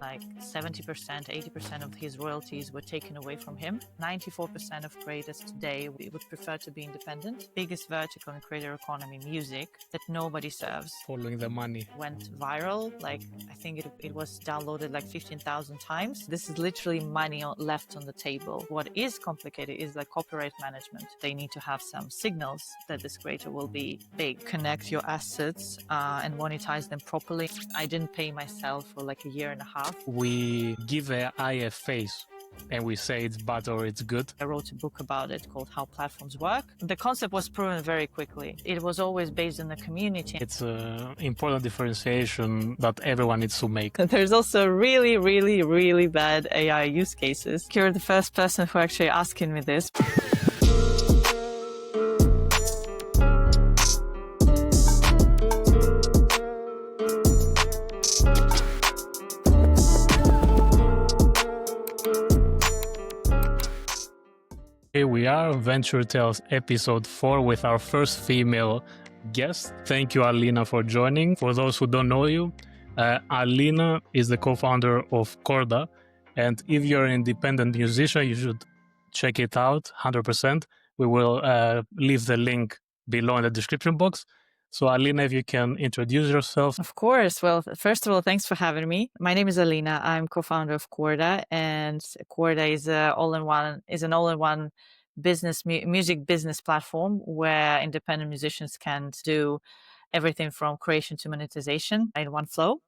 Like 70%, 80% of his royalties were taken away from him. 94% of creators today would prefer to be independent. Biggest vertical in creator economy, music, that nobody serves. Following the money. Went viral. Like, I think it was downloaded like 15,000 times. This is literally money left on the table. What is complicated is like copyright management. They need to have some signals that this creator will be big. Connect your assets and monetize them properly. I didn't pay myself for like a year and a half. We give AI a face and we say it's bad or it's good. I wrote a book about it called How Platforms Work. The concept was proven very quickly. It was always based on the community. It's an important differentiation that everyone needs to make. There's also really, really, really bad AI use cases. You're the first person who actually asking me this. Here we are, VentureTales episode 4 with our first female guest. Thank you, Alina, for joining. For those who don't know you, Alina is the co-founder of Korda. And if you're an independent musician, you should check it out 100%. We will leave the link below in the description box. So Alina, if you can introduce yourself. Of course. Well, first of all, thanks for having me. My name is Alina. I'm co-founder of Korda, and Korda is an all-in-one music business platform where independent musicians can do everything from creation to monetization in one flow.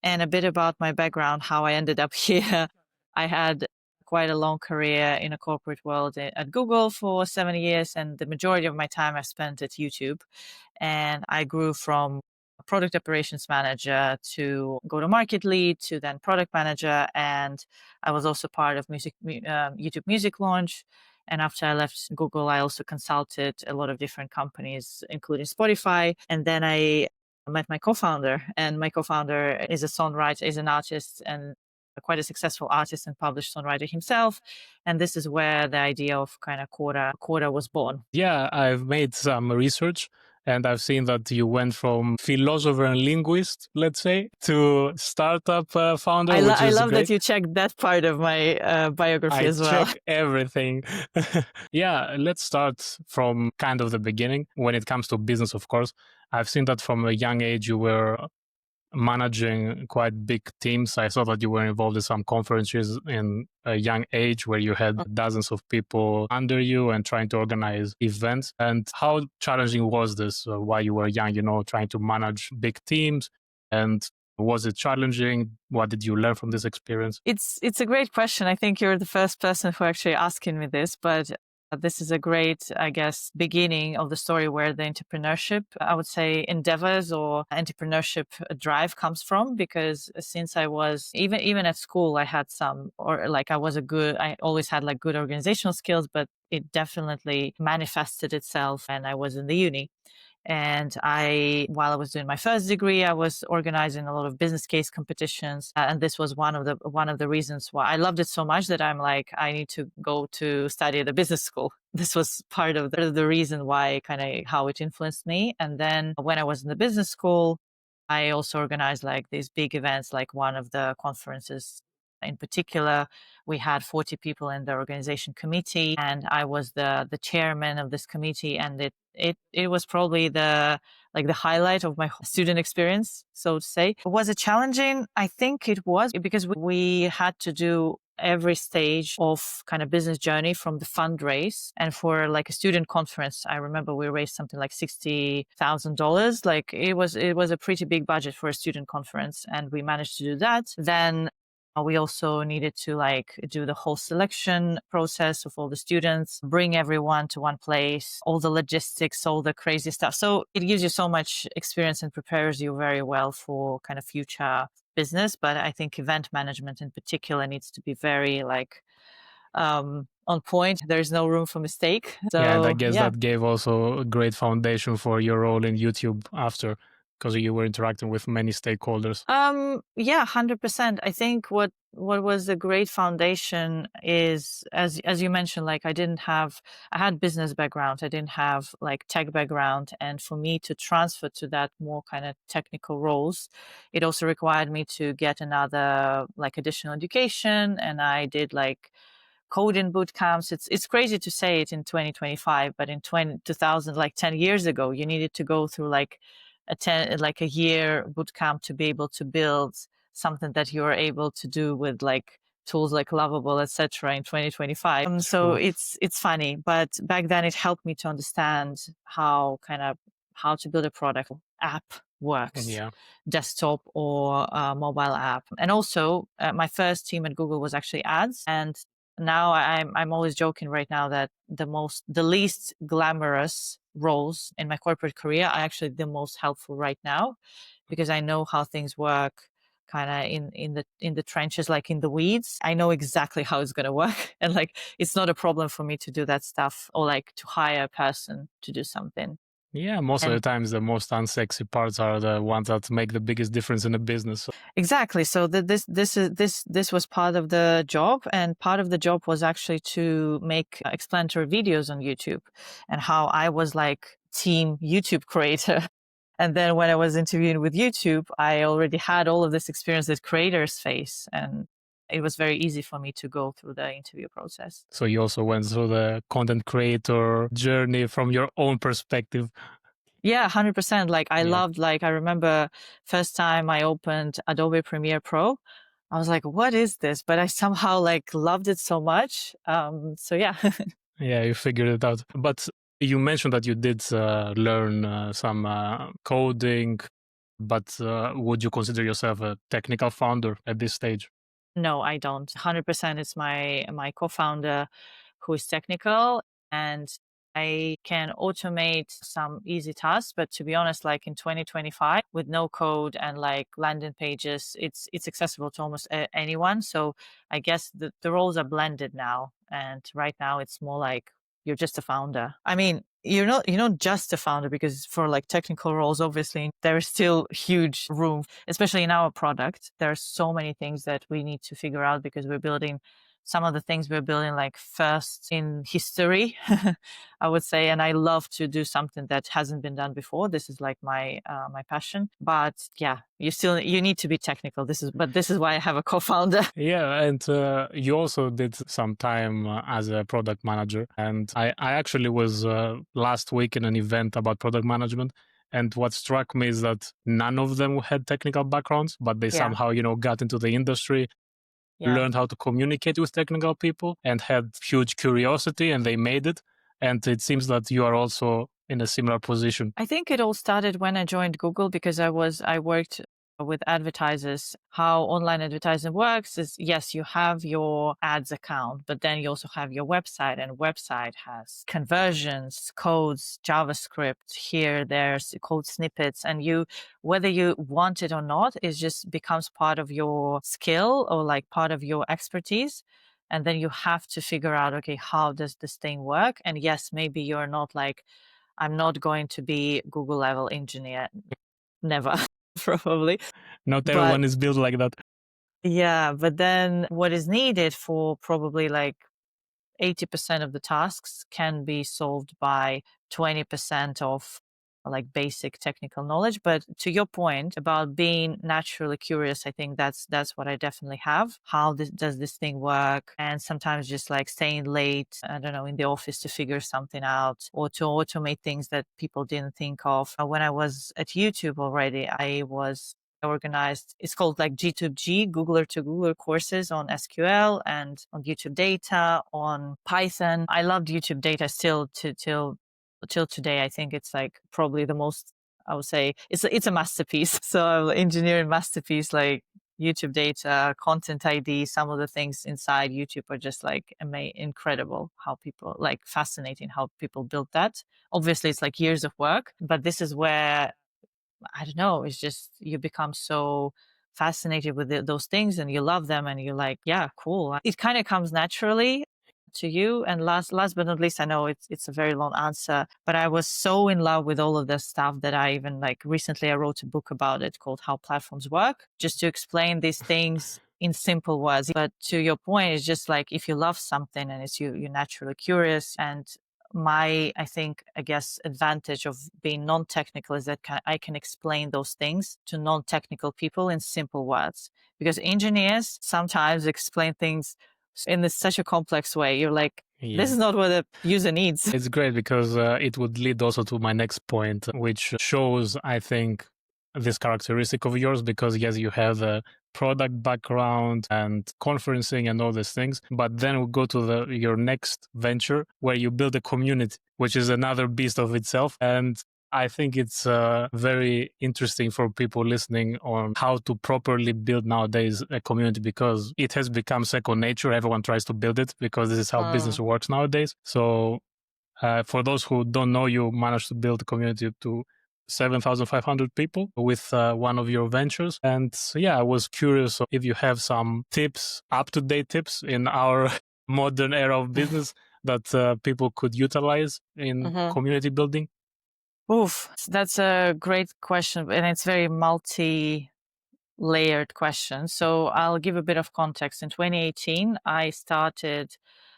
And a bit about my background, how I ended up here. I had quite a long career in a corporate world at Google for 7 years, and the majority of my time I spent at YouTube. And I grew from a product operations manager to go-to-market lead to then product manager. And I was also part of YouTube Music launch. And after I left Google, I also consulted a lot of different companies, including Spotify. And then I met my co-founder, and my co-founder is a songwriter, is an artist, and quite a successful artist and published songwriter himself. And this is where the idea of kind of Korda was born. Yeah, I've made some research and I've seen that you went from philosopher and linguist, let's say, to startup founder. I love that you checked that part of my biography as well. I check everything. Yeah, let's start from kind of the beginning. When it comes to business, of course, I've seen that from a young age you were managing quite big teams. I saw that you were involved in some conferences in a young age where you had dozens of people under you and trying to organize events. And how challenging was this while you were young, trying to manage big teams? And was it challenging? What did you learn from this experience? It's a great question. I think you're the first person who actually asking me this, but this is a great, I guess, beginning of the story where the entrepreneurship, I would say, endeavors or entrepreneurship drive comes from. Because since I was even at school, I had I always had like good organizational skills, but it definitely manifested itself when I was in the uni. And while I was doing my first degree, I was organizing a lot of business case competitions. And this was one of the reasons why I loved it so much that I'm like, I need to go to study at a business school. This was part of the reason why how it influenced me. And then when I was in the business school, I also organized like these big events, like one of the conferences in particular, we had 40 people in the organization committee, and I was the chairman of this committee. And it was probably the highlight of my student experience, so to say. Was it challenging? I think it was, because we had to do every stage of kind of business journey from the fundraise. And for like a student conference, I remember we raised something like $60,000. Like it was a pretty big budget for a student conference, and we managed to do that. Then we also needed to do the whole selection process of all the students, bring everyone to one place, all the logistics, all the crazy stuff. So it gives you so much experience and prepares you very well for kind of future business. But I think event management in particular needs to be very on point. There's no room for mistake. So, and I guess that gave also a great foundation for your role in YouTube after. because you were interacting with many stakeholders. Yeah, 100%. I think what was a great foundation is, as you mentioned, like I had business background. I didn't have like tech background. And for me to transfer to that more kind of technical roles, it also required me to get another like additional education. And I did like coding boot camps. It's crazy to say it in 2025, but in 2000, like 10 years ago, you needed to go through like a year boot camp to be able to build something that you're able to do with like tools like Lovable, etc. in 2025. So True. it's funny, but back then it helped me to understand how to build a product app works, Yeah. desktop or mobile app. And also, my first team at Google was actually ads. And now I'm always joking right now that the least glamorous roles in my corporate career are actually the most helpful right now, because I know how things work kind of in the trenches, like in the weeds. I know exactly how it's going to work, and like it's not a problem for me to do that stuff or like to hire a person to do something. Yeah, most of the And times the most unsexy parts are the ones that make the biggest difference in a business. exactly. So this was part of the job, and part of the job was actually to make explanatory videos on YouTube, and how I was like team YouTube creator. And then when I was interviewing with YouTube, I already had all of this experience that creators face, and it was very easy for me to go through the interview process. So you also went through the content creator journey from your own perspective. Yeah, 100%. Like I Yeah. loved, like I remember first time I opened Adobe Premiere Pro, I was like, what is this? But I somehow like loved it so much. So yeah. Yeah, you figured it out. But you mentioned that you did learn some coding, but would you consider yourself a technical founder at this stage? No, I don't. 100% it's my co-founder who is technical, and I can automate some easy tasks, but to be honest, like in 2025 with no code and like landing pages, it's accessible to almost anyone. So I guess the roles are blended now, and right now it's more like you're just a founder. I mean, you're not just a founder, because for like technical roles, obviously there is still huge room, especially in our product. There are so many things that we need to figure out, because we're building some of the things we're building like first in history, I would say. And I love to do something that hasn't been done before. This is like my passion. But yeah, you need to be technical. This is why I have a co-founder. Yeah, and you also did some time as a product manager. And I actually was last week in an event about product management. And what struck me is that none of them had technical backgrounds, but they Yeah, somehow, got into the industry, yeah. learned how to communicate with technical people, and had huge curiosity, and they made it. And it seems that you are also in a similar position. I think it all started when I joined Google, because I worked with advertisers. How online advertising works is, yes, you have your ads account, but then you also have your website, and website has conversions, codes, JavaScript, here, there's code snippets, and whether you want it or not, it just becomes part of your skill or like part of your expertise. And then you have to figure out, okay, how does this thing work? And yes, maybe you're not like, I'm not going to be Google level engineer. Never, probably. Not But everyone is built like that. yeah, but then what is needed for probably like 80% of the tasks can be solved by 20% of like basic technical knowledge. But to your point about being naturally curious, I think that's what I definitely have. How does this thing work? And sometimes just like staying late, I don't know, in the office to figure something out, or to automate things that people didn't think of. When I was at YouTube already, I was organized, it's called like G2G, Googler to Googler courses on SQL and on YouTube data, on Python. I loved YouTube data still till today. I think it's like probably the most, I would say it's a masterpiece. So engineering masterpiece, like YouTube data, content ID, some of the things inside YouTube are just like incredible, how people, like fascinating how people built that. Obviously it's like years of work, but this is where, I don't know, it's just you become so fascinated with those things, and you love them, and you're like, yeah, cool. It kind of comes naturally to you? And last but not least, I know it's a very long answer, but I was so in love with all of this stuff that I even like recently I wrote a book about it called How Platforms Work, just to explain these things in simple words. But to your point, it's just like if you love something and it's you're naturally curious. And I think, I guess, advantage of being non-technical is that I can explain those things to non-technical people in simple words, because engineers sometimes explain things in such a complex way. You're like, this is not what a user needs. It's great because it would lead also to my next point, which shows, I think, this characteristic of yours, because yes, you have a product background and conferencing and all these things, but then we go to your next venture where you build a community, which is another beast of itself. And I think it's very interesting for people listening on how to properly build nowadays a community, because it has become second nature. Everyone tries to build it because this is how business works nowadays. So for those who don't know, you managed to build a community to 7,500 people with one of your ventures. And yeah, I was curious if you have some tips, up-to-date tips in our modern era of business that people could utilize in community building. Oof, that's a great question, and it's very multi-layered question. So I'll give a bit of context. In 2018, I started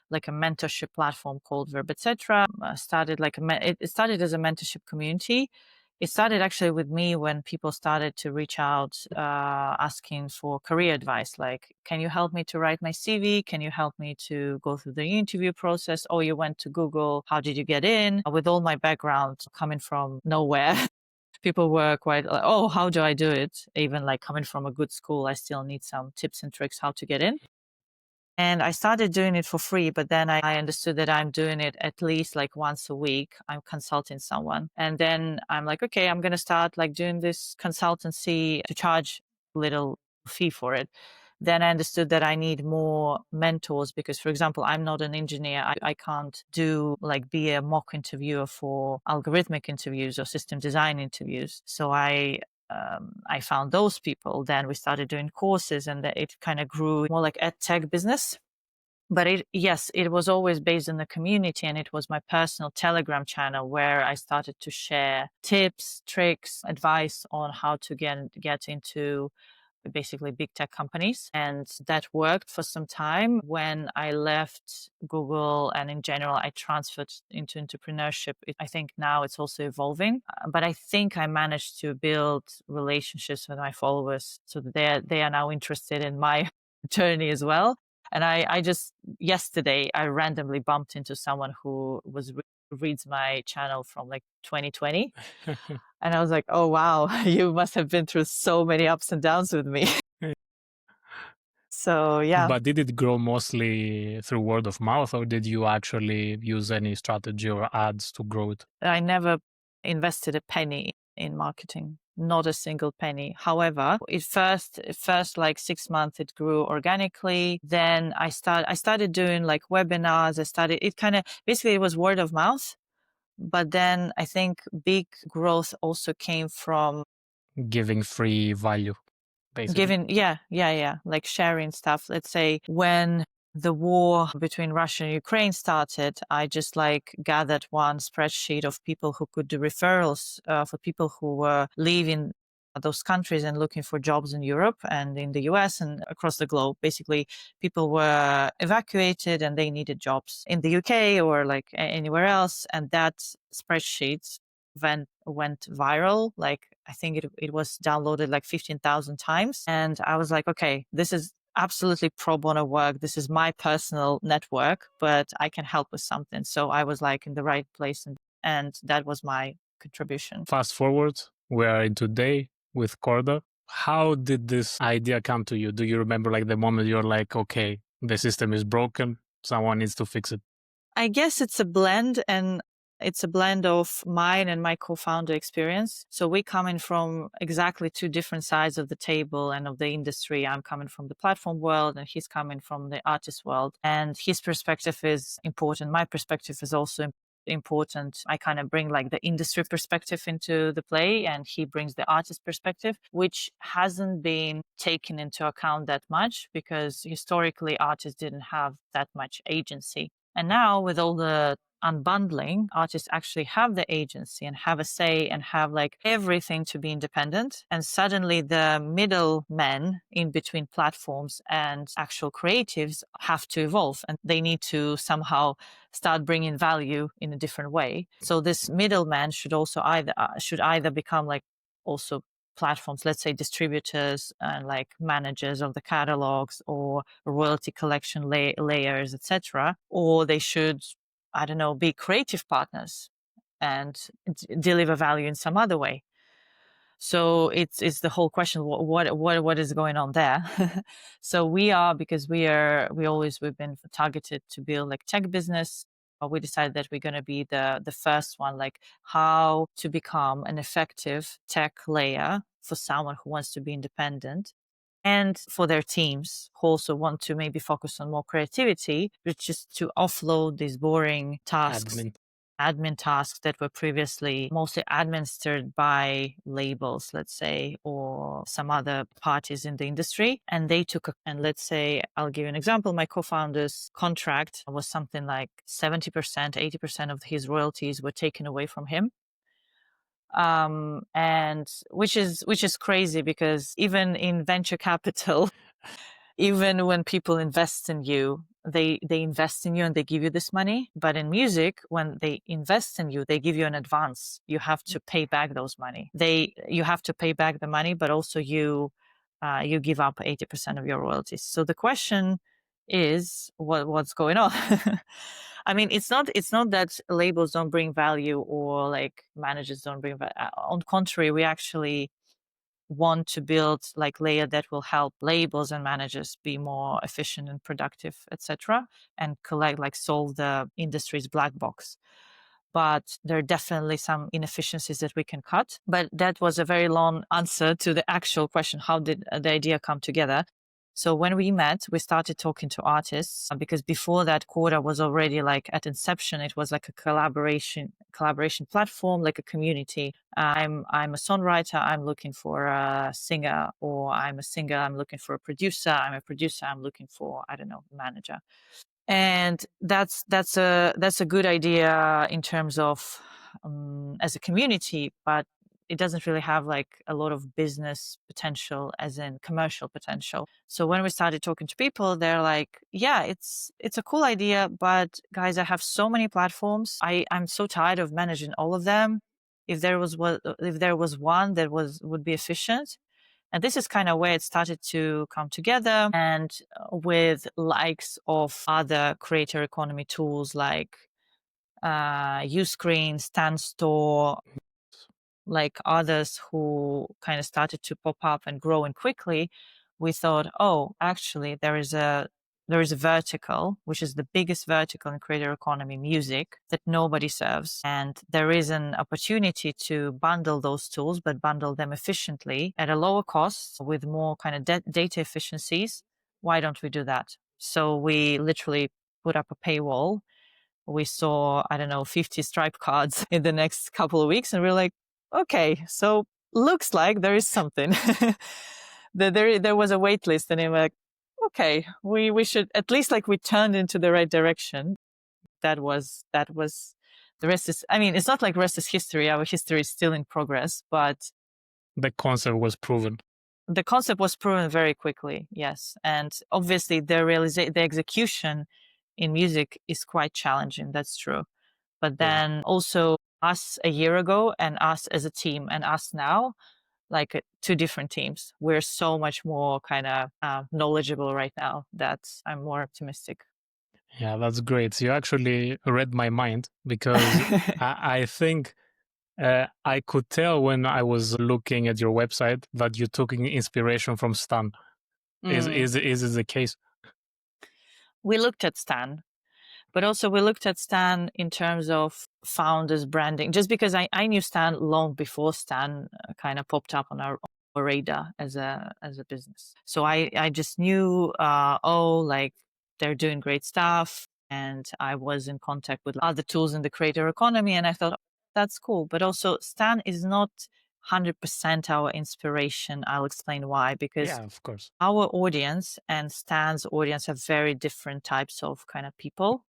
like a mentorship platform called Verb, etc. Started like it started as a mentorship community. It started actually with me when people started to reach out asking for career advice, like, can you help me to write my CV? Can you help me to go through the interview process? Oh, you went to Google. How did you get in? With all my background coming from nowhere, people were quite like, oh, how do I do it? Even like coming from a good school, I still need some tips and tricks how to get in. And I started doing it for free, but then I understood that I'm doing it at least like once a week. I'm consulting someone. And then I'm like, okay, I'm going to start like doing this consultancy to charge little fee for it. Then I understood that I need more mentors because, for example, I'm not an engineer. I can't be a mock interviewer for algorithmic interviews or system design interviews. So I found those people. Then we started doing courses, and it kind of grew more like ed tech business. But it was always based on the community, and it was my personal Telegram channel where I started to share tips, tricks, advice on how to get into basically big tech companies. And that worked for some time. When I left Google and in general, I transferred into entrepreneurship. I think now it's also evolving, but I think I managed to build relationships with my followers so that they are now interested in my journey as well. And I just yesterday, I randomly bumped into someone who reads my channel from like 2020. And I was like, oh, wow, you must have been through so many ups and downs with me. So, yeah. But did it grow mostly through word of mouth, or did you actually use any strategy or ads to grow it? I never invested a penny in marketing, not a single penny. However, first like 6 months, it grew organically. Then I started doing like webinars. Basically it was word of mouth. But then I think big growth also came from Giving free value, basically. like sharing stuff. Let's say when the war between Russia and Ukraine started, I just like gathered one spreadsheet of people who could do referrals for people who were leaving those countries and looking for jobs in Europe and in the US and across the globe. Basically, people were evacuated and they needed jobs in the UK or like anywhere else. And that spreadsheet went viral. Like I think it was downloaded like 15,000 times. And I was like, okay, this is absolutely pro bono work. This is my personal network, but I can help with something. So I was like in the right place, and that was my contribution. Fast forward, we are in today with Korda. How did this idea come to you? Do you remember like the moment you're like, okay, the system is broken, someone needs to fix it? I guess it's a blend, and it's a blend of mine and my co-founder experience. So we coming from exactly two different sides of the table and of the industry. I'm coming from the platform world and he's coming from the artist world. And his perspective is important. My perspective is also important. I kind of bring like the industry perspective into the play, and he brings the artist perspective, which hasn't been taken into account that much because historically artists didn't have that much agency. And now with all the unbundling, artists actually have the agency and have a say and have like everything to be independent. And suddenly the middlemen in between platforms and actual creatives have to evolve, and they need to somehow start bringing value in a different way. So this middleman should also either become like also platforms, let's say distributors and like managers of the catalogs or royalty collection layers, etc. Or they should, I don't know, be creative partners and deliver value in some other way. So it's the whole question: what is going on there? So because we've been targeted to build like tech business. We decided that we're going to be the first one, like how to become an effective tech layer for someone who wants to be independent, and for their teams who also want to maybe focus on more creativity, but just to offload these boring tasks, admin tasks that were previously mostly administered by labels, let's say, or some other parties in the industry. And they took, and let's say, I'll give you an example. My co-founder's contract was something like 70%, 80% of his royalties were taken away from him. And which is crazy, because even in venture capital, even when people invest in you, they invest in you and they give you this money. But in music, when they invest in you, they give you an advance. You have to pay back those money. You have to pay back the money, but also you give up 80% of your royalties. So the question is, what's going on? I mean, it's not that labels don't bring value or like managers don't bring value. On the contrary, we actually want to build like layer that will help labels and managers be more efficient and productive, etc., and solve the industry's black box. But there are definitely some inefficiencies that we can cut. But that was a very long answer to the actual question: how did the idea come together? So when we met, we started talking to artists, because before that, Korda was already like at inception. It was like a collaboration platform, like a community. I'm a songwriter, I'm looking for a singer, or I'm a singer, I'm looking for a producer. I'm a producer, I'm looking for, I don't know, manager. And that's a good idea in terms of as a community, but it doesn't really have like a lot of business potential, as in commercial potential. So when we started talking to people, they're like, yeah, it's a cool idea, but guys, I have so many platforms. I'm so tired of managing all of them. If there was one that would be efficient. And this is kind of where it started to come together. And with likes of other creator economy tools like Uscreen, Stan Store, like others who kind of started to pop up and grow in quickly, we thought, oh, actually, there is a vertical, which is the biggest vertical in creator economy, music, that nobody serves. And there is an opportunity to bundle those tools, but bundle them efficiently at a lower cost with more kind of data efficiencies. Why don't we do that? So we literally put up a paywall. We saw, I don't know, 50 Stripe cards in the next couple of weeks, and we we're like, okay, so looks like there is something. There was a wait list, and I'm like, okay, we should at least, like, we turned into the right direction. That was the rest is, I mean, it's not like rest is history. Our history is still in progress, but the concept was proven. The concept was proven very quickly, yes. And obviously the execution in music is quite challenging. That's true. But then also us a year ago and us as a team and us now, like two different teams. We're so much more kind of knowledgeable right now that I'm more optimistic. Yeah, that's great. So you actually read my mind, because I think I could tell when I was looking at your website that you took inspiration from Stan. Is it the case? We looked at Stan, but also we looked at Stan in terms of founders branding, just because I knew Stan long before Stan kind of popped up on our radar as a business. So I just knew, like they're doing great stuff. And I was in contact with other tools in the creator economy, and I thought, oh, that's cool. But also Stan is not 100% our inspiration. I'll explain why. Because Yeah, of course. our audience and Stan's audience are very different types of kind of people.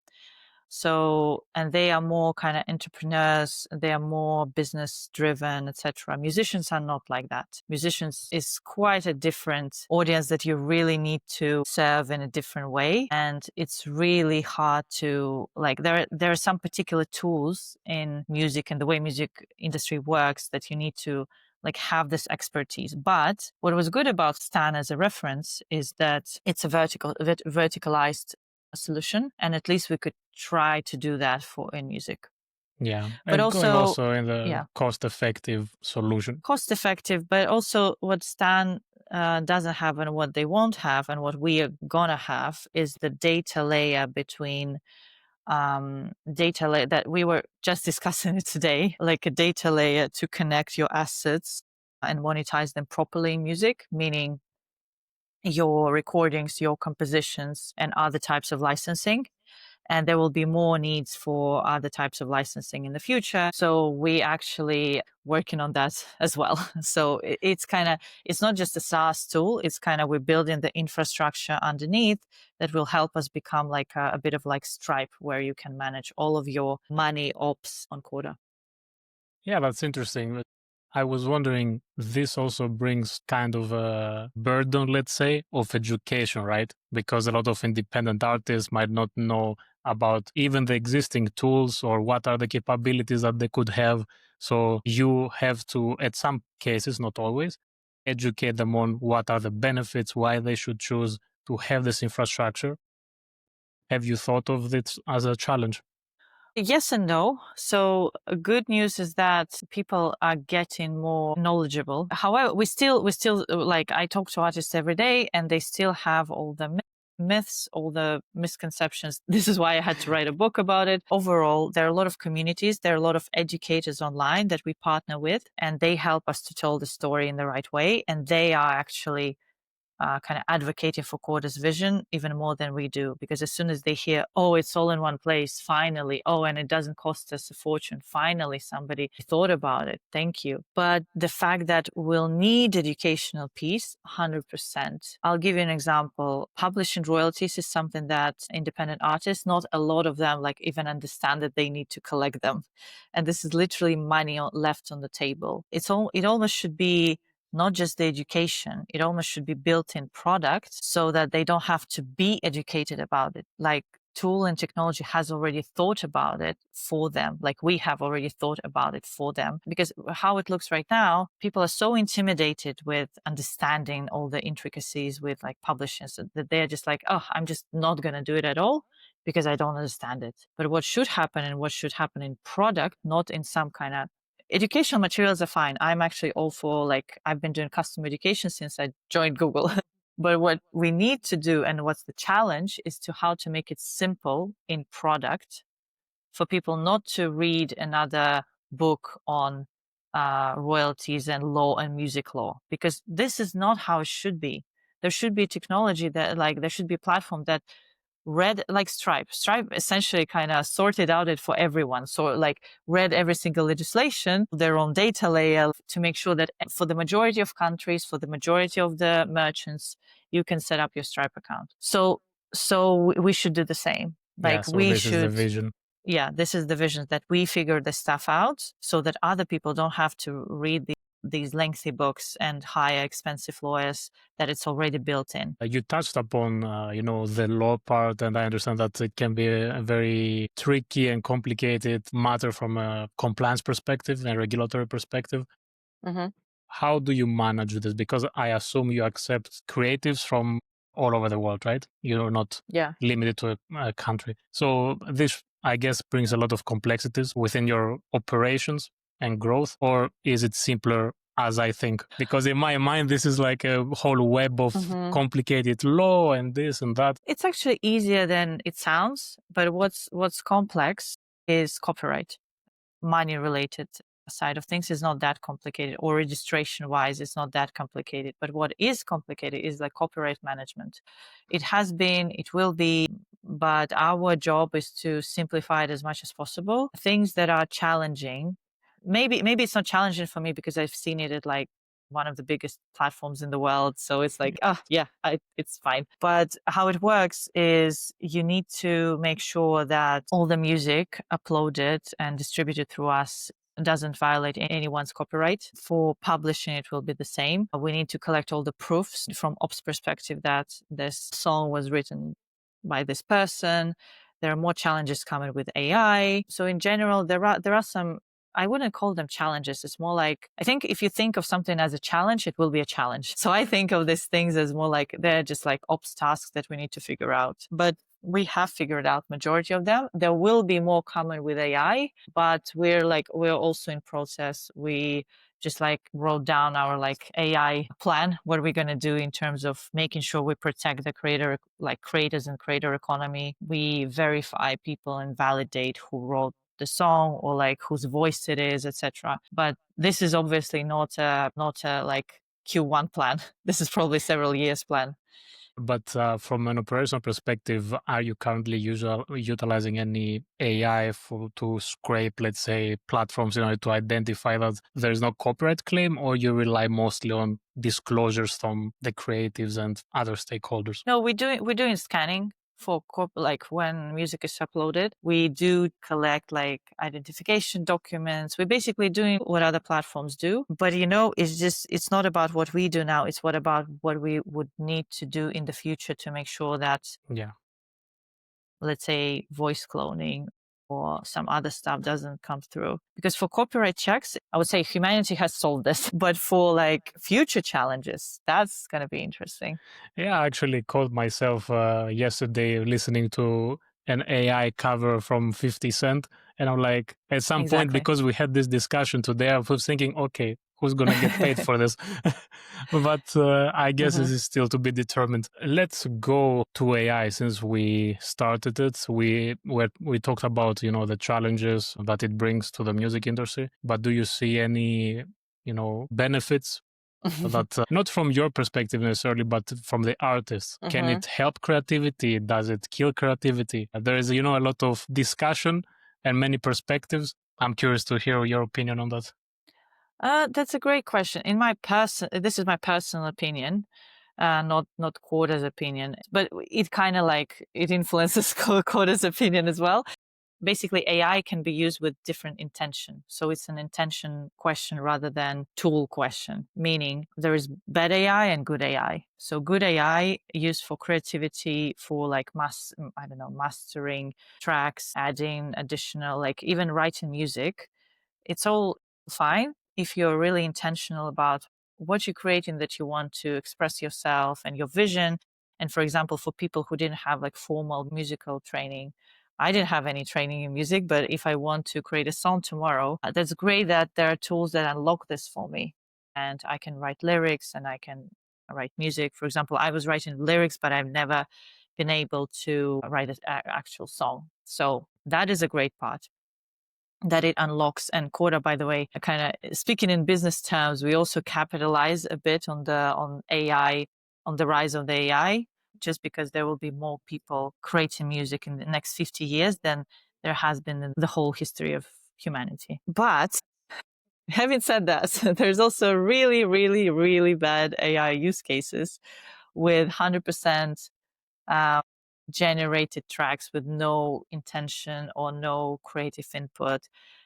So, and they are more kind of entrepreneurs, they are more business driven, etc. Musicians are not like that. Musicians is quite a different audience that you really need to serve in a different way. And it's really hard to like, there are some particular tools in music and the way music industry works that you need to like have this expertise. But what was good about Stan as a reference is that it's a verticalized solution, and at least we could try to do that for in music. Yeah, But and going also, also in the yeah, cost-effective solution. cost effective, but also what Stan doesn't have and what they won't have and what we are gonna have is the data layer between data layer that we were just discussing it today, like a data layer to connect your assets and monetize them properly in music, meaning your recordings, your compositions, and other types of licensing. And there will be more needs for other types of licensing in the future. So we actually working on that as well. So it's kind of, it's not just a SaaS tool. It's kind of, we're building the infrastructure underneath that will help us become like a bit of like Stripe where you can manage all of your money ops on Korda. Yeah, that's interesting. I was wondering, this also brings kind of a burden, let's say, of education, right? Because a lot of independent artists might not know about even the existing tools or what are the capabilities that they could have. So you have to, at some cases, not always, educate them on what are the benefits, why they should choose to have this infrastructure. Have you thought of this as a challenge? Yes and no. So good news is that people are getting more knowledgeable. However, we still like I talk to artists every day and they still have all the myths, all the misconceptions. This is why I had to write a book about it. Overall, there are a lot of communities, there are a lot of educators online that we partner with and they help us to tell the story in the right way. And they are actually kind of advocating for Korda's vision even more than we do. Because as soon as they hear, oh, it's all in one place, finally, oh, and it doesn't cost us a fortune, finally, somebody thought about it. Thank you. But the fact that we'll need educational piece, 100%. I'll give you an example. Publishing royalties is something that independent artists, not a lot of them like even understand that they need to collect them. And this is literally money left on the table. It almost should be not just the education. It almost should be built in product so that they don't have to be educated about it. Like tool and technology has already thought about it for them. Like we have already thought about it for them because how it looks right now, people are so intimidated with understanding all the intricacies with like publishing that they're just like, oh, I'm just not going to do it at all because I don't understand it. But what should happen and what should happen in product, not in some kind of educational materials are fine. I'm actually all for like, I've been doing custom education since I joined Google. But what we need to do and what's the challenge is to how to make it simple in product for people not to read another book on royalties and law and music law, because this is not how it should be. There should be technology that like, there should be a platform that read like Stripe essentially kind of sorted out it for everyone. So like read every single legislation, their own data layer to make sure that for the majority of countries, for the majority of the merchants, you can set up your Stripe account. So we should do the same. Yeah, Like so we this is the should, vision. yeah, this is the vision that we figure the stuff out so that other people don't have to read these lengthy books and hire expensive lawyers, that it's already built in. You touched upon, the law part, and I understand that it can be a very tricky and complicated matter from a compliance perspective and regulatory perspective. Mm-hmm. How do you manage this? Because I assume you accept creatives from all over the world, right? You're not Yeah. limited to a country. So this, I guess, brings a lot of complexities within your operations and growth, or is it simpler as I think? Because in my mind, this is like a whole web of Mm-hmm. complicated law and this and that. It's actually easier than it sounds, but what's complex is copyright. Money related side of things is not that complicated, or registration wise it's not that complicated. But what is complicated is like copyright management. It has been, it will be, but our job is to simplify it as much as possible. Things that are challenging, maybe it's not challenging for me because I've seen it at like one of the biggest platforms in the world. So it's like, yeah, it's fine. But how it works is you need to make sure that all the music uploaded and distributed through us doesn't violate anyone's copyright. For publishing, it will be the same. We need to collect all the proofs from ops perspective that this song was written by this person. There are more challenges coming with AI. So in general, there are some, I wouldn't call them challenges. It's more like, I think if you think of something as a challenge, it will be a challenge. So I think of these things as more like they're just like ops tasks that we need to figure out. But we have figured out majority of them. There will be more coming with AI, but we're also in process. We just like wrote down our like AI plan, what are we going to do in terms of making sure we protect the creators and creator economy. We verify people and validate who wrote the song or like whose voice it is, etc. But this is obviously not a like Q1 plan. This is probably several years plan. But from an operational perspective, are you currently utilizing any AI to scrape, let's say, platforms in order to identify that there's no copyright claim, or you rely mostly on disclosures from the creatives and other stakeholders? No, we're doing scanning for like when music is uploaded. We do collect like identification documents. We're basically doing what other platforms do. But it's not about what we do now. It's about what we would need to do in the future to make sure that, Yeah. let's say, voice cloning or some other stuff doesn't come through. Because for copyright checks, I would say humanity has solved this. But for like future challenges, that's going to be interesting. Yeah, I actually caught myself yesterday listening to an AI cover from 50 Cent. And I'm like, at some point, Exactly. because we had this discussion today, I was thinking, okay, who's going to get paid for this? But I guess Mhm. this is still to be determined. Let's go to AI since we started it. We talked about, the challenges that it brings to the music industry. But do you see any, benefits that not from your perspective necessarily, but from the artist? Can Mhm. it help creativity? Does it kill creativity? There is, a lot of discussion and many perspectives. I'm curious to hear your opinion on that. That's a great question. This is my personal opinion, not Korda's opinion, but it kind of like it influences Korda's opinion as well. Basically, AI can be used with different intention. So it's an intention question rather than tool question, meaning there is bad AI and good AI. So good AI used for creativity, for like I don't know, mastering tracks, adding additional, like even writing music. It's all fine if you're really intentional about what you're creating, that you want to express yourself and your vision. And for example, for people who didn't have like formal musical training, I didn't have any training in music, but if I want to create a song tomorrow, that's great that there are tools that unlock this for me. And I can write lyrics and I can write music. For example, I was writing lyrics, but I've never been able to write an actual song. So that is a great part that it unlocks. And Korda, by the way, kind of speaking in business terms, we also capitalize a bit on AI, on the rise of the AI, just because there will be more people creating music in the next 50 years than there has been in the whole history of humanity. But having said that, there's also really, really, really bad AI use cases with 100% uh, generated tracks with no intention or no creative input.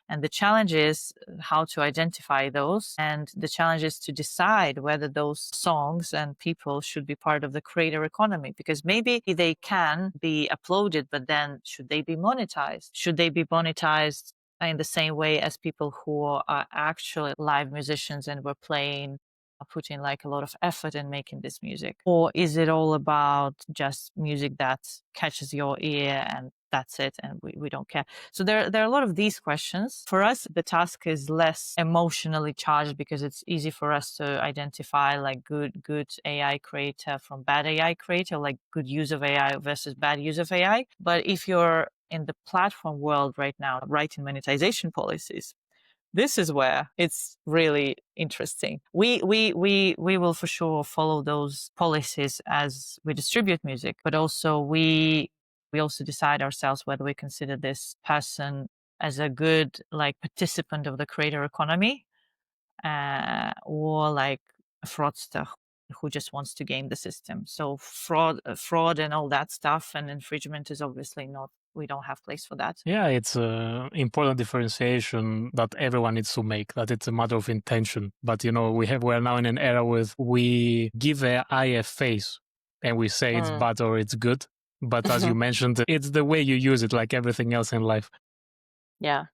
And the challenge is how to identify those. And the challenge is to decide whether those songs and people should be part of the creator economy, because maybe they can be uploaded, but then should they be monetized? Should they be monetized in the same way as people who are actually live musicians and were playing, putting like a lot of effort in making this music? Or is it all about just music that catches your ear and that's it, and we don't care? So there are a lot of these questions. For us, the task is less emotionally charged because it's easy for us to identify like good AI creator from bad AI creator, like good use of AI versus bad use of AI. But if you're in the platform world right now, writing monetization policies, this is where it's really interesting. We will for sure follow those policies as we distribute music, but also we also decide ourselves whether we consider this person as a good like participant of the creator economy, or like a fraudster who just wants to game the system. So fraud and all that stuff and infringement is obviously not, we don't have place for that. Yeah, it's an important differentiation that everyone needs to make, that it's a matter of intention. But, we're now in an era with, we give AI a face and we say it's bad or it's good. But as you mentioned, it's the way you use it, like everything else in life. Yeah.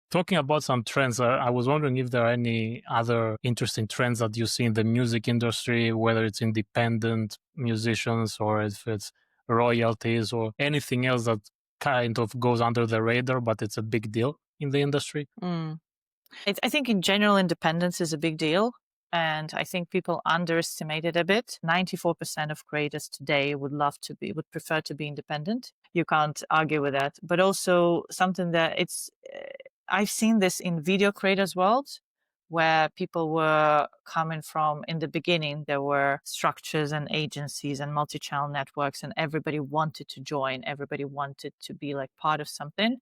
Talking about some trends, I was wondering if there are any other interesting trends that you see in the music industry, whether it's independent musicians or if it's royalties or anything else that kind of goes under the radar, but it's a big deal in the industry. I think in general, independence is a big deal. And I think people underestimate it a bit. 94% of creators today would prefer to be independent. You can't argue with that. But also something that I've seen this in video creators world, where people were coming from, in the beginning, there were structures and agencies and multi-channel networks, and everybody wanted to join. Everybody wanted to be like part of something.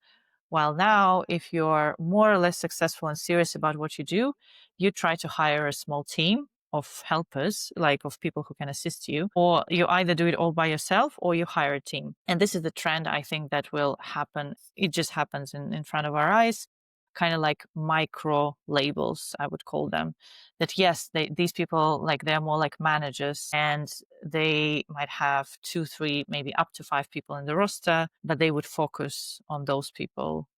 While now, if you're more or less successful and serious about what you do, you try to hire a small team of helpers, like of people who can assist you, or you either do it all by yourself or you hire a team. And this is the trend I think that will happen. It just happens in front of our eyes, kind of like micro labels, I would call them. That yes, these people, like, they're more like managers, and they might have 2, 3, maybe up to 5 people in the roster, but they would focus on those people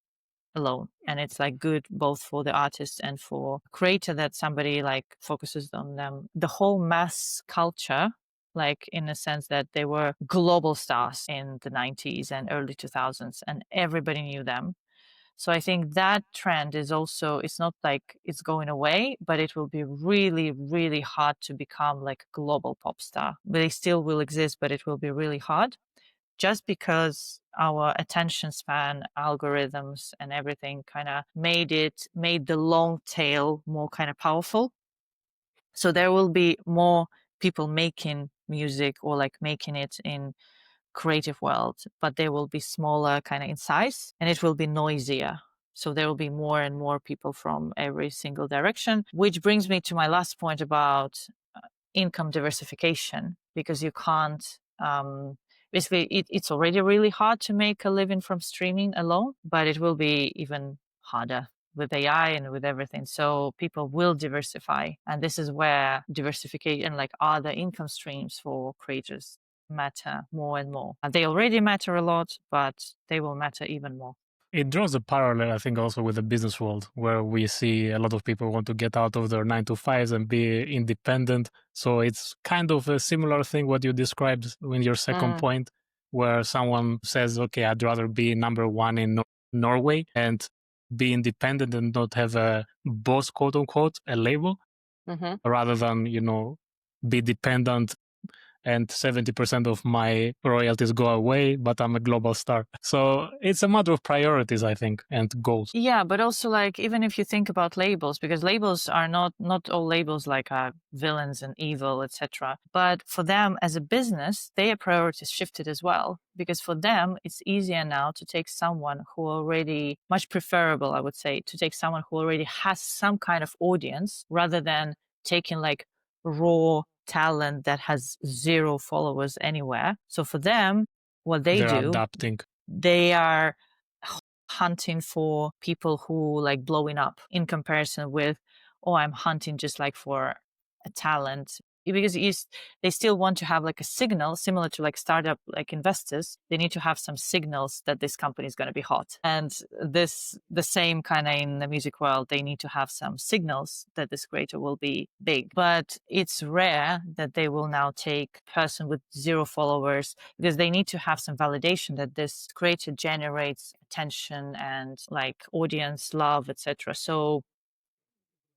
alone. And it's like good both for the artist and for creator that somebody like focuses on them. The whole mass culture, like in a sense that they were global stars in the 90s and early 2000s, and everybody knew them. So I think that trend is also, it's not like it's going away, but it will be really, really hard to become like a global pop star. They still will exist, but it will be really hard, just because our attention span, algorithms and everything kind of made the long tail more kind of powerful. So there will be more people making music or like making it in creative world, but they will be smaller kind of in size, and it will be noisier. So there will be more and more people from every single direction, which brings me to my last point about income diversification, because you can't, basically it's already really hard to make a living from streaming alone, but it will be even harder with AI and with everything. So people will diversify. And this is where diversification, like other income streams for creators, matter more and more. And they already matter a lot, but they will matter even more. It draws a parallel, I think, also with the business world, where we see a lot of people want to get out of their 9 to 5s and be independent. So it's kind of a similar thing what you described in your second point, where someone says, okay, I'd rather be number one in Norway and be independent and not have a boss, quote unquote, a label, rather than, be dependent and 70% of my royalties go away, but I'm a global star. So it's a matter of priorities, I think, and goals. Yeah, but also like, even if you think about labels, because labels are not all labels like villains and evil, etc. But for them as a business, their priorities shifted as well, because for them, it's easier now to take someone who already, much preferable, I would say, to take someone who already has some kind of audience, rather than taking like raw talent that has 0 followers anywhere. So for them, what They're do, adapting. they are hunting for people who like blowing up, in comparison with, oh, I'm hunting just like for a talent. Because they still want to have like a signal, similar to like startup like investors. They need to have some signals that this company is going to be hot. And the same kind of in the music world, they need to have some signals that this creator will be big. But it's rare that they will now take a person with 0 followers, because they need to have some validation that this creator generates attention and like audience love, etc. So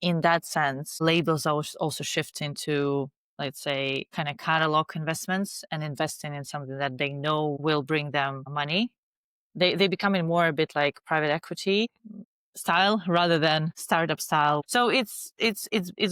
in that sense, labels are also shifting to, let's say, kind of catalog investments and investing in something that they know will bring them money. They becoming more a bit like private equity style rather than startup style. So it's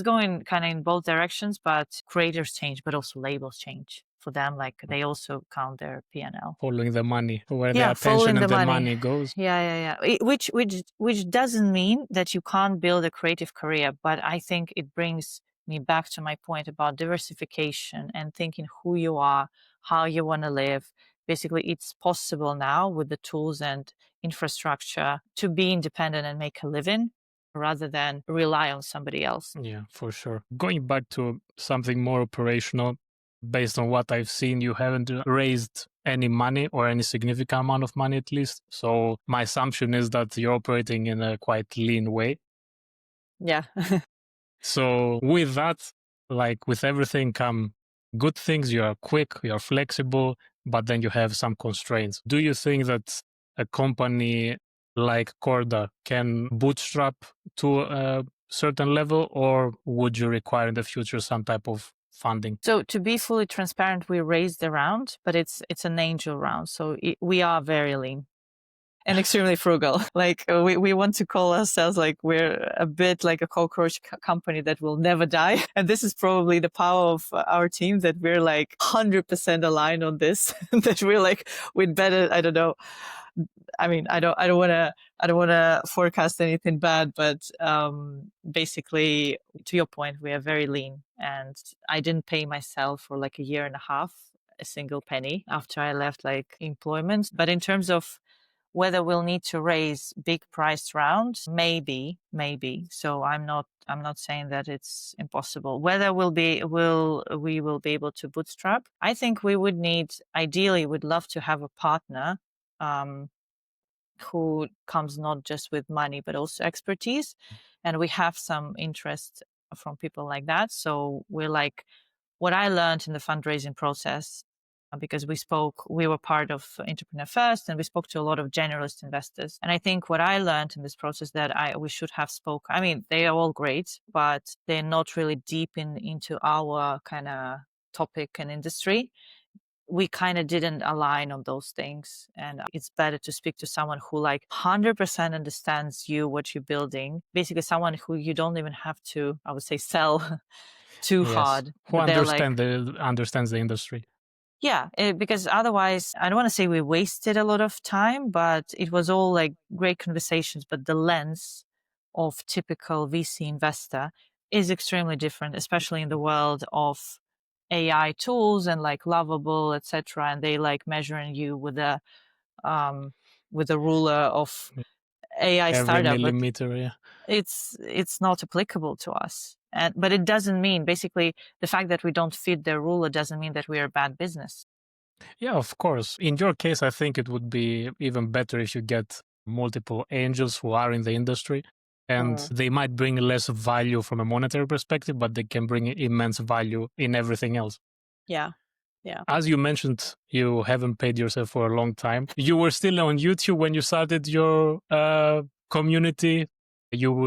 going kind of in both directions, but creators change, but also labels change for them. Like they also count their P&L. Following the money, where the following attention and the money goes. Yeah. Which doesn't mean that you can't build a creative career, but I think it brings me back to my point about diversification and thinking who you are, how you want to live. Basically, it's possible now with the tools and infrastructure to be independent and make a living rather than rely on somebody else. Yeah, for sure. Going back to something more operational, based on what I've seen, you haven't raised any money or any significant amount of money at least. So my assumption is that you're operating in a quite lean way. Yeah. So with that, like with everything come good things. You are quick, you are flexible, but then you have some constraints. Do you think that a company like Korda can bootstrap to a certain level, or would you require in the future some type of funding? So to be fully transparent, we raised the round, but it's an angel round. So we are very lean and extremely frugal. Like we want to call ourselves like we're a bit like a cockroach company that will never die. And this is probably the power of our team, that we're like 100% aligned on this. That we're like, we'd better, I don't know. I mean, I don't want to forecast anything bad, but basically, to your point, we are very lean, and I didn't pay myself for like a year and a half a single penny after I left like employment. But in terms of whether we'll need to raise big priced rounds, maybe. So I'm not saying that it's impossible. Whether we will be able to bootstrap, I think we would need, ideally, would love to have a partner um, who comes not just with money but also expertise, and we have some interest from people like that. So we're like, what I learned in the fundraising process, because we were part of Entrepreneur First, and we spoke to a lot of generalist investors. And I think what I learned in this process that we should have spoke. I mean, they are all great, but they're not really deep into our kind of topic and industry. We kind of didn't align on those things, and it's better to speak to someone who like 100% understands what you're building, basically someone who you don't even have to, I would say, sell too Yes. hard, Who but they're like, understands the industry? yeah, because otherwise, I don't want to say we wasted a lot of time, but it was all like great conversations. But the lens of typical VC investor is extremely different, especially in the world of AI tools and like Lovable, etc. And they like measuring you um, with a ruler of AI Every startup, but millimeter, yeah. it's not applicable to us. And but it doesn't mean, basically, the fact that we don't fit their ruler doesn't mean that we are a bad business. Yeah, of course. In your case, I think it would be even better if you get multiple angels who are in the industry, and Mm. they might bring less value from a monetary perspective, but they can bring immense value in everything else. Yeah. Yeah. As you mentioned, you haven't paid yourself for a long time. You were still on YouTube when you started your community.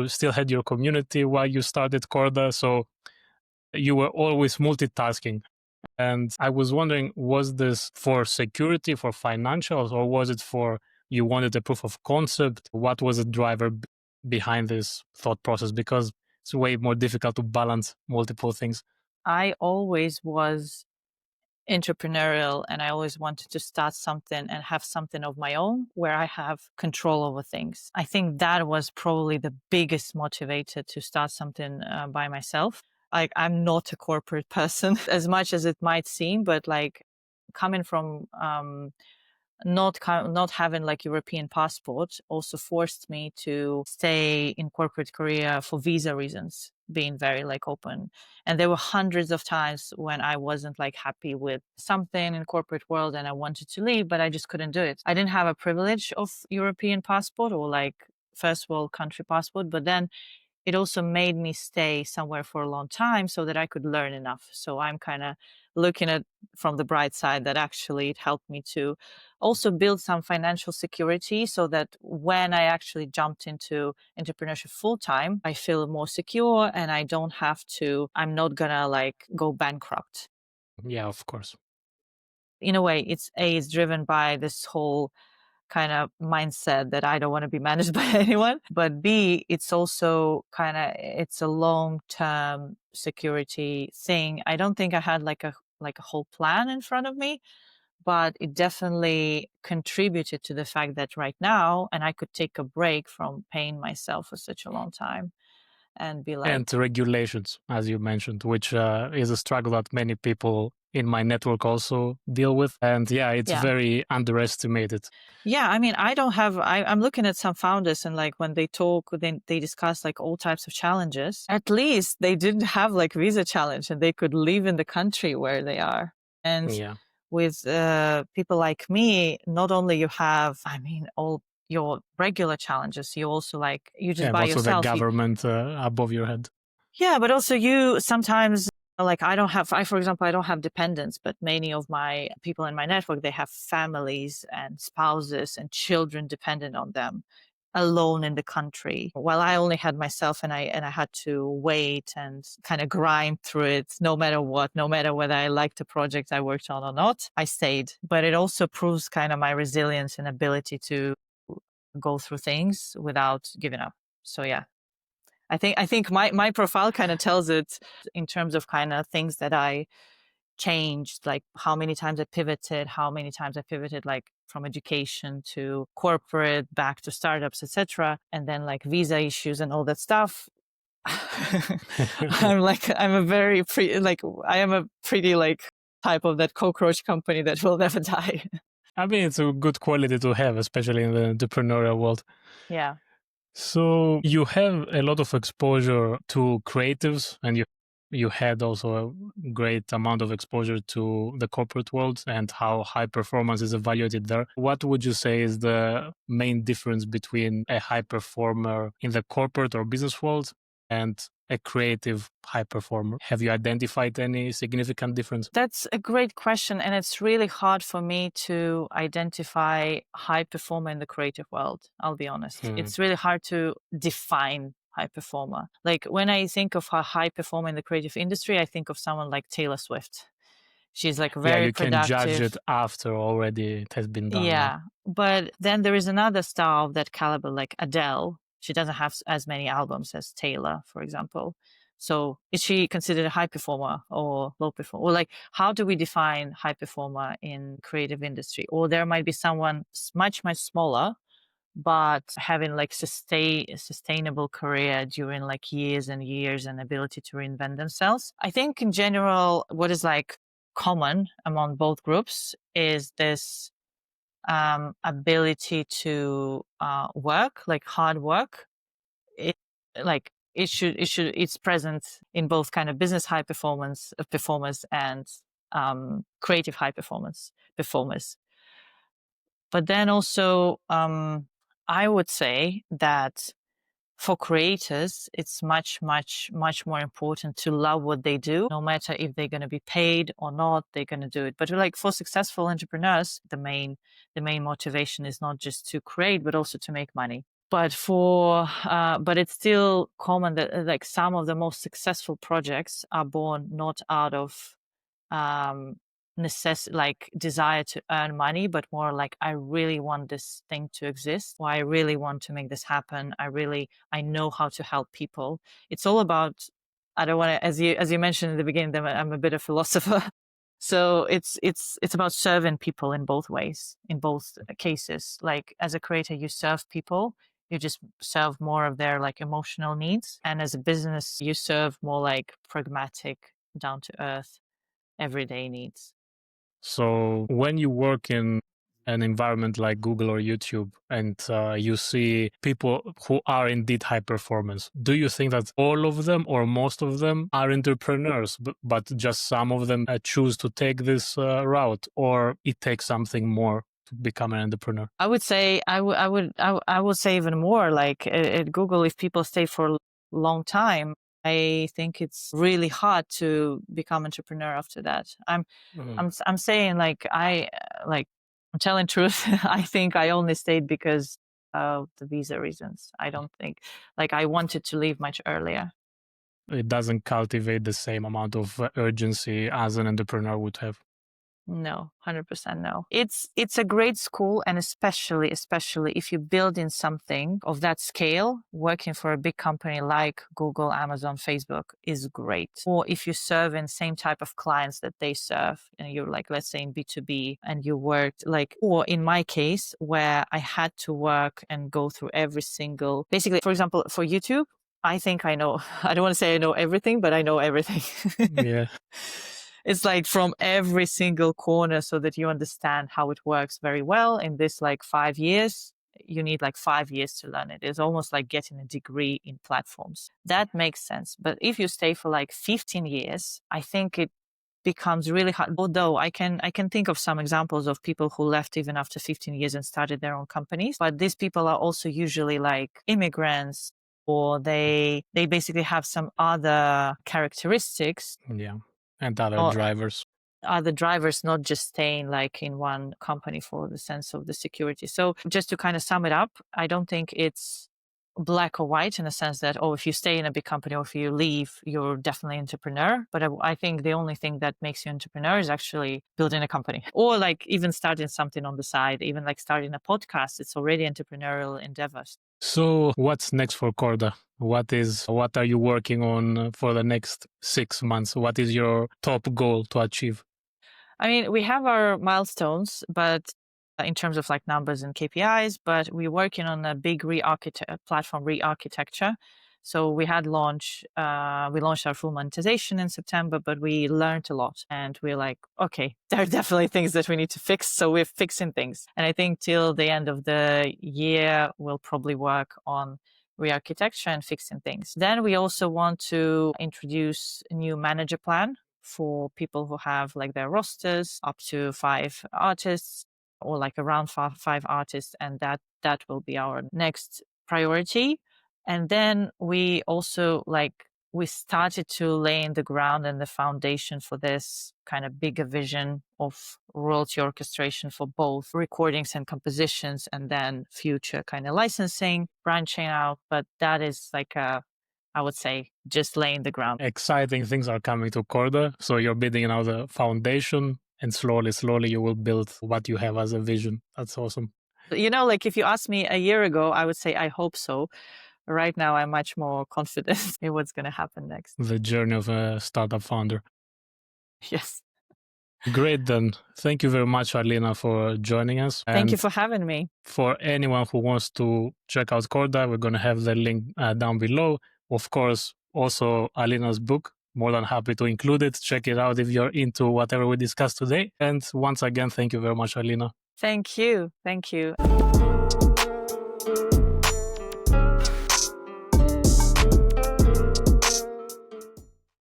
Still had your community while you started Korda. So you were always multitasking. And I was wondering, was this for security, for financials, or was it for you wanted a proof of concept? What was the driver behind this thought process? Because it's way more difficult to balance multiple things. I always was entrepreneurial, and I always wanted to start something and have something of my own where I have control over things. I think that was probably the biggest motivator to start something by myself. Like, I'm not a corporate person as much as it might seem, but like coming from not having like European passport also forced me to stay in corporate Korea for visa reasons, being very like open. And there were hundreds of times when I wasn't like happy with something in corporate world and I wanted to leave, but I just couldn't do it. I didn't have a privilege of European passport or like first world country passport, but then it also made me stay somewhere for a long time so that I could learn enough. So I'm kind of looking at from the bright side that actually it helped me to also build some financial security so that when I actually jumped into entrepreneurship full time, I feel more secure and I'm not gonna like go bankrupt. Yeah, of course. In a way, it's driven by this whole kind of mindset that I don't want to be managed by anyone. But B, it's also it's a long term security thing. I don't think I had like a whole plan in front of me, but it definitely contributed to the fact that right now, and I could take a break from paying myself for such a long time. and be like, And regulations, as you mentioned, which is a struggle that many people in my network also deal with. And yeah, it's yeah. very underestimated. Yeah, I mean, I don't have. I'm looking at some founders, and like when they talk, then they discuss like all types of challenges. At least they didn't have like visa challenge, and they could live in the country where they are. And Yeah. with people like me, not only you have, I mean, all your regular challenges, you also like you just Yeah, by also the yourself. government above your head. Yeah, but also you sometimes like I for example I don't have dependents, but many of my people in my network they have families and spouses and children dependent on them alone in the country. While I only had myself and I had to wait and kind of grind through it no matter what, no matter whether I liked the project I worked on or not, I stayed. But it also proves kind of my resilience and ability to go through things without giving up. So yeah. I think my profile kind of tells it in terms of kind of things that I changed, like how many times I pivoted like from education to corporate back to startups, etc. And then like visa issues and all that stuff. I'm a very I am a pretty like type of that cockroach company that will never die. I mean, it's a good quality to have, especially in the entrepreneurial world. Yeah. So you have a lot of exposure to creatives, and you had also a great amount of exposure to the corporate world and how high performance is evaluated there. What would you say is the main difference between a high performer in the corporate or business world and a creative high performer? Have you identified any significant difference? That's a great question. And it's really hard for me to identify high performer in the creative world. I'll be honest. It's really hard to define high performer. Like when I think of a high performer in the creative industry, I think of someone like Taylor Swift. She's like Yeah, very you can judge productive. it after already it has been done. Yeah. But then there is another star of that caliber, like Adele. She doesn't have as many albums as Taylor, for example. So is she considered a high performer or low performer? Or like, how do we define high performer in creative industry? Or there might be someone much, much smaller, but having like sustainable career during like years and years and ability to reinvent themselves. I think in general, what is like common among both groups is this ability to work, like hard work. It like it's present in both kind of business high performance performers and creative high performers. But then also, I would say that for creators, it's much, much, much more important to love what they do, no matter if they're going to be paid or not, they're going to do it. But like for successful entrepreneurs, the main motivation is not just to create, but also to make money. But it's still common that like some of the most successful projects are born not out of um like desire to earn money, but more like I really want this thing to exist, or I really want to make this happen. I know how to help people. It's all about, I don't want to, as you mentioned in the beginning, that I'm a bit of a philosopher. So it's about serving people in both ways, in both cases. Like as a creator, you serve people, you just serve more of their like emotional needs, and as a business, you serve more like pragmatic, down to earth, everyday needs. So when you work in an environment like Google or YouTube and you see people who are indeed high performance, do you think that all of them or most of them are entrepreneurs, but just some of them choose to take this route, or it takes something more to become an entrepreneur? I would say I would say even more. Like at Google, if people stay for a long time, I think it's really hard to become entrepreneur after that. I'm saying like I'm telling truth. I think I only stayed because of the visa reasons. I don't think like I wanted to leave much earlier. It doesn't cultivate the same amount of urgency as an entrepreneur would have. No, 100% no. It's a great school, and especially if you build in something of that scale, working for a big company like Google, Amazon, Facebook is great. Or if you serve in same type of clients that they serve, and you're like, let's say in B2B, and you worked like, or in my case, where I had to work and go through every single, basically, for example, for YouTube, I think I know. I don't want to say I know everything, but I know everything. Yeah. It's like from every single corner so that you understand how it works very well. In this like 5 years, you need like 5 years to learn it. It's almost like getting a degree in platforms. That makes sense. But if you stay for like 15 years, I think it becomes really hard. Although I can think of some examples of people who left even after 15 years and started their own companies. But these people are also usually like immigrants, or they basically have some other characteristics. Yeah. And other Or drivers. are the drivers not just staying like in one company for the sense of the security. So just to kind of sum it up, I don't think it's black or white in the sense that, oh, if you stay in a big company or if you leave, you're definitely an entrepreneur. But I think the only thing that makes you an entrepreneur is actually building a company, or like even starting something on the side, even like starting a podcast. It's already entrepreneurial endeavors. So what's next for Korda? What are you working on for the next 6 months? What is your top goal to achieve? I mean, we have our milestones, but in terms of like numbers and KPIs, but we're working on a big platform re-architecture. So we launched our full monetization in September, but we learned a lot and we're like, okay, there are definitely things that we need to fix. So we're fixing things. And I think till the end of the year, we'll probably work on re-architecture and fixing things. Then we also want to introduce a new manager plan for people who have like their rosters up to 5 artists, or like around five artists, and that will be our next priority. And then we also we started to lay in the ground and the foundation for this kind of bigger vision of royalty orchestration for both recordings and compositions, and then future kind of licensing, branching out. But that is like I would say just laying the ground. Exciting things are coming to Korda. So you're building now the foundation, and slowly you will build what you have as a vision. That's awesome. Like if you asked me a year ago, I would say I hope so. Right now, I'm much more confident in what's going to happen next. The journey of a startup founder. Yes. Great, then. Thank you very much, Alina, for joining us. Thank you for having me. For anyone who wants to check out Korda, we're going to have the link down below. Of course, also Alina's book. More than happy to include it. Check it out if you're into whatever we discussed today. And once again, thank you very much, Alina. Thank you. Thank you.